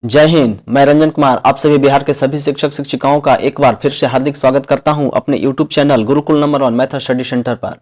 जय हिंद। मैं रंजन कुमार आप सभी बिहार के सभी शिक्षक शिक्षिकाओं का एक बार फिर से हार्दिक स्वागत करता हूं अपने YouTube channel Gurukul number 1 math study centre पर।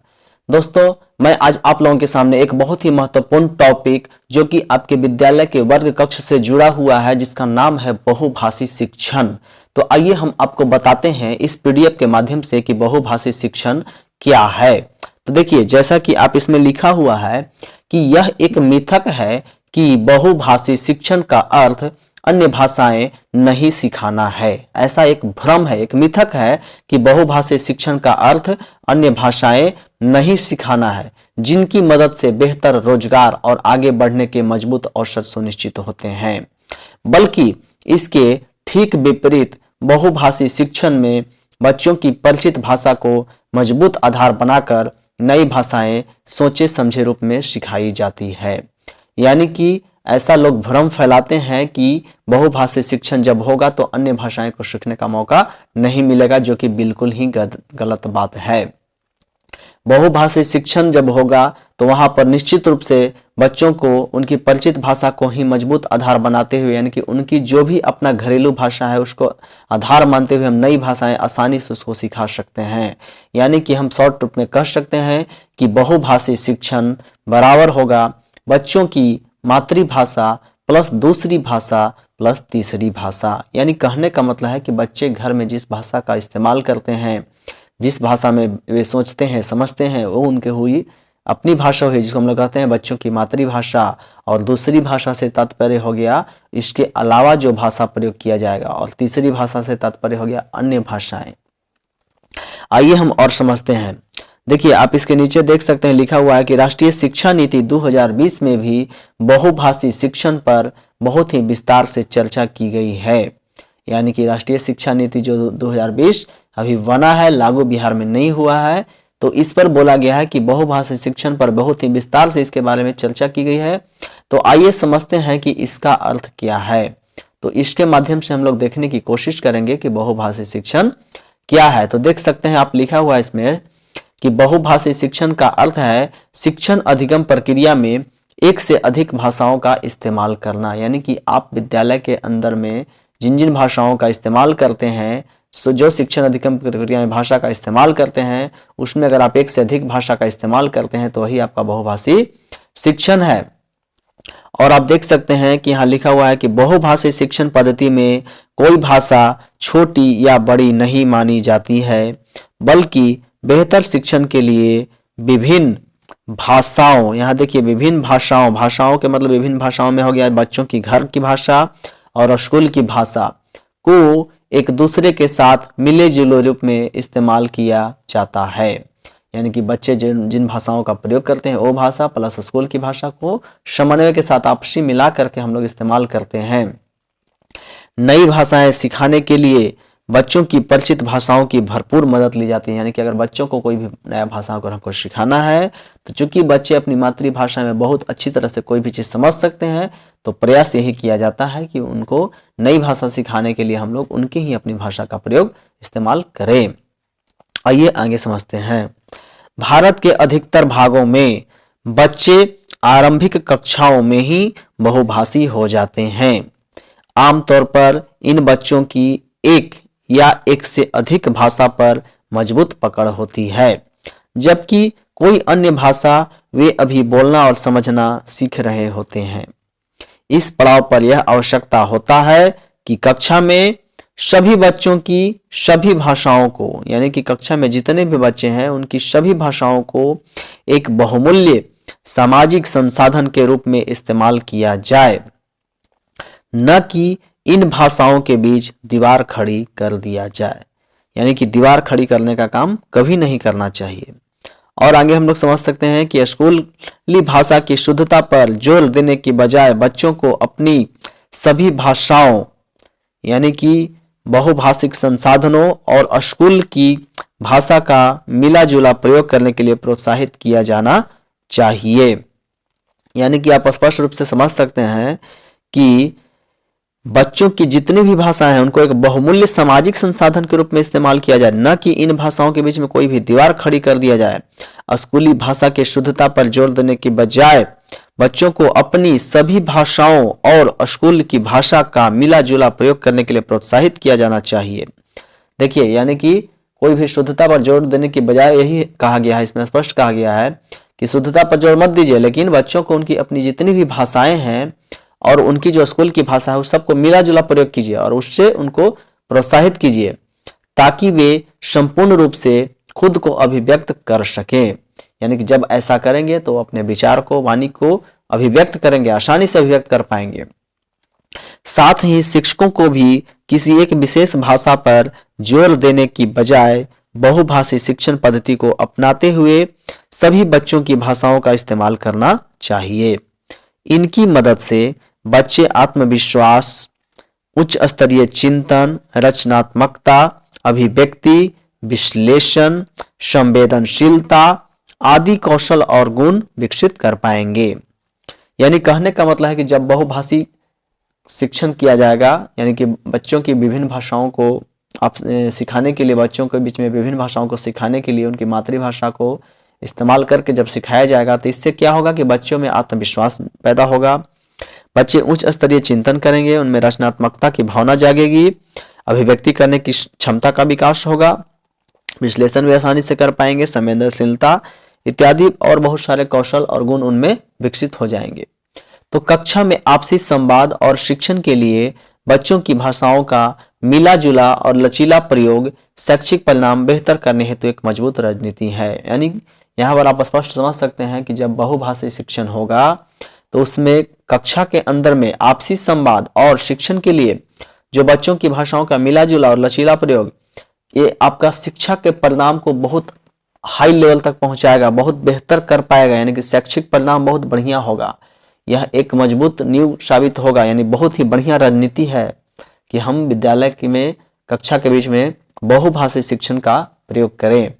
दोस्तों, मैं आज आप लोगों के सामने एक बहुत ही महत्वपूर्ण टॉपिक जो कि आपके विद्यालय के वर्ग कक्ष से जुड़ा हुआ है, जिसका नाम है बहुभाषी शिक्षण। तो आइए हम आपको बताते हैं इस PDF के माध्यम से कि बहुभाषी शिक्षण क्या है। तो देखिए, जैसा कि आप इसमें लिखा हुआ है कि यह एक मिथक है कि बहुभाषी शिक्षण का अर्थ अन्य भाषाएं नहीं सिखाना है। ऐसा एक भ्रम है, एक मिथक है कि बहुभाषी शिक्षण का अर्थ अन्य भाषाएं नहीं सिखाना है, जिनकी मदद से बेहतर रोजगार और आगे बढ़ने के मजबूत अवसर सुनिश्चित होते हैं। बल्कि इसके ठीक विपरीत बहुभाषी शिक्षण में बच्चों की परिचित भाषा को मजबूत आधार बनाकर नई भाषाएं सोचे समझे रूप में सिखाई जाती है। यानी कि ऐसा लोग भ्रम फैलाते हैं कि बहुभाषी शिक्षण जब होगा तो अन्य भाषाएं को सीखने का मौका नहीं मिलेगा, जो कि बिल्कुल ही गलत बात है। बहुभाषी शिक्षण जब होगा तो वहां पर निश्चित रूप से बच्चों को उनकी परिचित भाषा को ही मजबूत आधार बनाते हुए, यानी कि उनकी जो भी अपना घरेलू भाषा है उसको आधार मानते हुए हम नई भाषाएं आसानी से उसको सिखा सकते हैं। यानी कि हम शॉर्ट रूप में कह सकते हैं कि बहुभाषी शिक्षण बराबर होगा बच्चों की मातृभाषा प्लस दूसरी भाषा प्लस तीसरी भाषा। यानी कहने का मतलब है कि बच्चे घर में जिस भाषा का इस्तेमाल करते हैं, जिस भाषा में वे सोचते हैं समझते हैं, वो उनके हुई अपनी भाषा हुई, जिसको हम लोग कहते हैं बच्चों की मातृभाषा। और दूसरी भाषा से तात्पर्य हो गया इसके अलावा जो भाषा प्रयोग किया जाएगा, और तीसरी भाषा से तात्पर्य हो गया अन्य भाषाएं। आइए हम और समझते हैं। देखिए, आप इसके नीचे देख सकते हैं लिखा हुआ है कि राष्ट्रीय शिक्षा नीति 2020 में भी बहुभाषी शिक्षण पर बहुत ही विस्तार से चर्चा की गई है। यानी कि राष्ट्रीय शिक्षा नीति जो 2020 अभी बना है, लागू बिहार में नहीं हुआ है, तो इस पर बोला गया है कि बहुभाषी शिक्षण पर बहुत ही विस्तार से इसके बारे में चर्चा की गई है। तो आइए समझते हैं कि इसका अर्थ क्या है। तो इसके माध्यम से हम लोग देखने की कोशिश करेंगे कि बहुभाषी शिक्षण क्या है। तो देख सकते हैं आप लिखा हुआ है इसमें कि बहुभाषी शिक्षण का अर्थ है शिक्षण अधिगम प्रक्रिया में एक से अधिक भाषाओं का इस्तेमाल करना। यानी कि आप विद्यालय के अंदर में जिन जिन भाषाओं का इस्तेमाल करते हैं, जो शिक्षण अधिगम प्रक्रिया में भाषा का इस्तेमाल करते हैं, उसमें अगर आप एक से अधिक भाषा का इस्तेमाल करते हैं तो वही आपका बहुभाषी शिक्षण है। और आप देख सकते हैं कि यहाँ लिखा हुआ है कि बहुभाषी शिक्षण पद्धति में कोई भाषा छोटी या बड़ी नहीं मानी जाती है, बल्कि बेहतर शिक्षण के लिए विभिन्न भाषाओं, यहाँ देखिए विभिन्न भाषाओं के मतलब विभिन्न भाषाओं में हो गया बच्चों की घर की भाषा और स्कूल की भाषा को एक दूसरे के साथ मिले जुले रूप में इस्तेमाल किया जाता है। यानी कि बच्चे जिन भाषाओं का प्रयोग करते हैं वो भाषा प्लस स्कूल की भाषा को समन्वय के साथ आपसी मिला करके हम लोग इस्तेमाल करते हैं। नई भाषाएं सिखाने के लिए बच्चों की परिचित भाषाओं की भरपूर मदद ली जाती है। यानी कि अगर बच्चों को कोई भी नया भाषा अगर हमको सिखाना है तो चूंकि बच्चे अपनी मातृभाषा में बहुत अच्छी तरह से कोई भी चीज़ समझ सकते हैं, तो प्रयास यही किया जाता है कि उनको नई भाषा सिखाने के लिए हम लोग उनकी ही अपनी भाषा का प्रयोग इस्तेमाल करें। आइए आगे समझते हैं। भारत के अधिकतर भागों में बच्चे आरंभिक कक्षाओं में ही बहुभाषी हो जाते हैं। आमतौर पर इन बच्चों की एक या एक से अधिक भाषा पर मजबूत पकड़ होती है, जबकि कोई अन्य भाषा वे अभी बोलना और समझना सीख रहे होते हैं। इस पड़ाव पर यह आवश्यकता होता है कि कक्षा में सभी बच्चों की सभी भाषाओं को, यानी कि कक्षा में जितने भी बच्चे हैं उनकी सभी भाषाओं को एक बहुमूल्य सामाजिक संसाधन के रूप में इस्तेमाल किया जाए, न कि इन भाषाओं के बीच दीवार खड़ी कर दिया जाए। यानी कि दीवार खड़ी करने का काम कभी नहीं करना चाहिए। और आगे हम लोग समझ सकते हैं कि स्कूली भाषा की शुद्धता पर जोर देने की बजाय बच्चों को अपनी सभी भाषाओं यानी कि बहुभाषिक संसाधनों और स्कूल की भाषा का मिला जुला प्रयोग करने के लिए प्रोत्साहित किया जाना चाहिए। यानी कि आप स्पष्ट रूप से समझ सकते हैं कि बच्चों की जितनी भी भाषाएं हैं उनको एक बहुमूल्य सामाजिक संसाधन के रूप में इस्तेमाल किया जाए, न कि इन भाषाओं के बीच में कोई भी दीवार खड़ी कर दिया जाए। स्कूली भाषा की शुद्धता पर जोर देने की बजाय बच्चों को अपनी सभी भाषाओं और स्कूल की भाषा का मिला जुला प्रयोग करने के लिए प्रोत्साहित किया जाना चाहिए। देखिए, यानी कि कोई भी शुद्धता पर जोर देने की बजाय यही कहा गया है, इसमें स्पष्ट कहा गया है कि शुद्धता पर जोर मत दीजिए, लेकिन बच्चों को उनकी अपनी जितनी भी भाषाएं हैं और उनकी जो स्कूल की भाषा है उस सबको मिला जुला प्रयोग कीजिए और उससे उनको प्रोत्साहित कीजिए ताकि वे संपूर्ण रूप से खुद को अभिव्यक्त कर सकें। यानी कि जब ऐसा करेंगे तो अपने विचार को, वाणी को अभिव्यक्त करेंगे, आसानी से अभिव्यक्त कर पाएंगे। साथ ही शिक्षकों को भी किसी एक विशेष भाषा पर जोर देने की बजाय बहुभाषी शिक्षण पद्धति को अपनाते हुए सभी बच्चों की भाषाओं का इस्तेमाल करना चाहिए। इनकी मदद से बच्चे आत्मविश्वास, उच्च स्तरीय चिंतन, रचनात्मकता, अभिव्यक्ति, विश्लेषण, संवेदनशीलता आदि कौशल और गुण विकसित कर पाएंगे। यानी कहने का मतलब है कि जब बहुभाषी शिक्षण किया जाएगा, यानी कि बच्चों की विभिन्न भाषाओं को आप सिखाने के लिए, बच्चों के बीच में विभिन्न भाषाओं को सिखाने के लिए उनकी मातृभाषा को इस्तेमाल करके जब सिखाया जाएगा तो इससे क्या होगा कि बच्चों में आत्मविश्वास पैदा होगा, बच्चे उच्च स्तरीय चिंतन करेंगे, उनमें रचनात्मकता की भावना जागेगी, अभिव्यक्ति करने की क्षमता का विकास होगा, विश्लेषण भी आसानी से कर पाएंगे, संवेदनशीलता इत्यादि और बहुत सारे कौशल और गुण उनमें विकसित हो जाएंगे। तो कक्षा में आपसी संवाद और शिक्षण के लिए बच्चों की भाषाओं का मिला जुला और लचीला प्रयोग शैक्षिक परिणाम बेहतर करने हेतु एक मजबूत रणनीति है। यानी यहाँ पर आप स्पष्ट समझ सकते हैं कि जब बहुभाषी शिक्षण होगा तो उसमें कक्षा के अंदर में आपसी संवाद और शिक्षण के लिए जो बच्चों की भाषाओं का मिला जुला और लचीला प्रयोग, ये आपका शिक्षा के परिणाम को बहुत हाई लेवल तक पहुंचाएगा, बहुत बेहतर कर पाएगा, यानी कि शैक्षिक परिणाम बहुत बढ़िया होगा। यह एक मजबूत नींव साबित होगा। यानी बहुत ही बढ़िया रणनीति है कि हम विद्यालय में कक्षा के बीच में बहुभाषी शिक्षण का प्रयोग करें।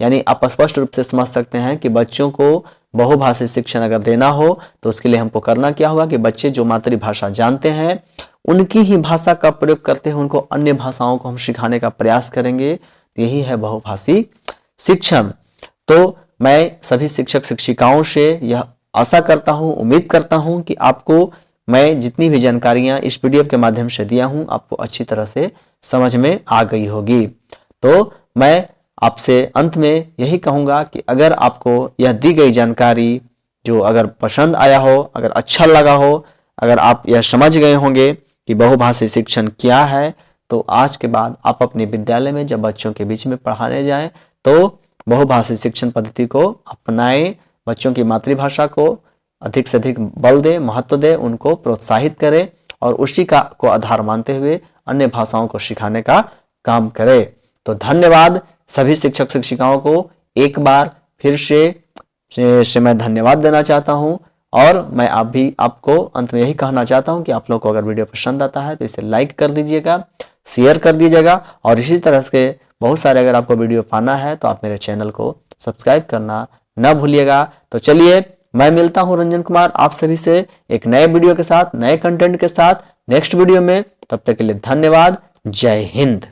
यानी आप स्पष्ट रूप से समझ सकते हैं कि बच्चों को बहुभाषी शिक्षण अगर देना हो तो उसके लिए हमको करना क्या होगा कि बच्चे जो मातृभाषा जानते हैं उनकी ही भाषा का प्रयोग करते हैं, उनको अन्य भाषाओं को हम सिखाने का प्रयास करेंगे। यही है बहुभाषी शिक्षण। तो मैं सभी शिक्षक शिक्षिकाओं से यह आशा करता हूं, उम्मीद करता हूं कि आपको मैं जितनी भी जानकारियां इस वीडियो के माध्यम से दिया हूं आपको अच्छी तरह से समझ में आ गई होगी। तो मैं आपसे अंत में यही कहूंगा कि अगर आपको यह दी गई जानकारी जो अगर पसंद आया हो, अगर अच्छा लगा हो, अगर आप यह समझ गए होंगे कि बहुभाषी शिक्षण क्या है, तो आज के बाद आप अपने विद्यालय में जब बच्चों के बीच में पढ़ाने जाएं तो बहुभाषी शिक्षण पद्धति को अपनाएं, बच्चों की मातृभाषा को अधिक से अधिक बल दे, महत्व दे, उनको प्रोत्साहित करें और उसी का को आधार मानते हुए अन्य भाषाओं को सिखाने का काम करें। तो धन्यवाद सभी शिक्षक शिक्षिकाओं को, एक बार फिर से मैं धन्यवाद देना चाहता हूं और मैं आपको अंत में यही कहना चाहता हूं कि आप लोग को अगर वीडियो पसंद आता है तो इसे लाइक कर दीजिएगा, शेयर कर दीजिएगा और इसी तरह से बहुत सारे अगर आपको वीडियो पाना है तो आप मेरे चैनल को सब्सक्राइब करना न भूलिएगा। तो चलिए मैं मिलता हूं रंजन कुमार आप सभी से एक नए वीडियो के साथ, नए कंटेंट के साथ नेक्स्ट वीडियो में। तब तक के लिए धन्यवाद। जय हिंद।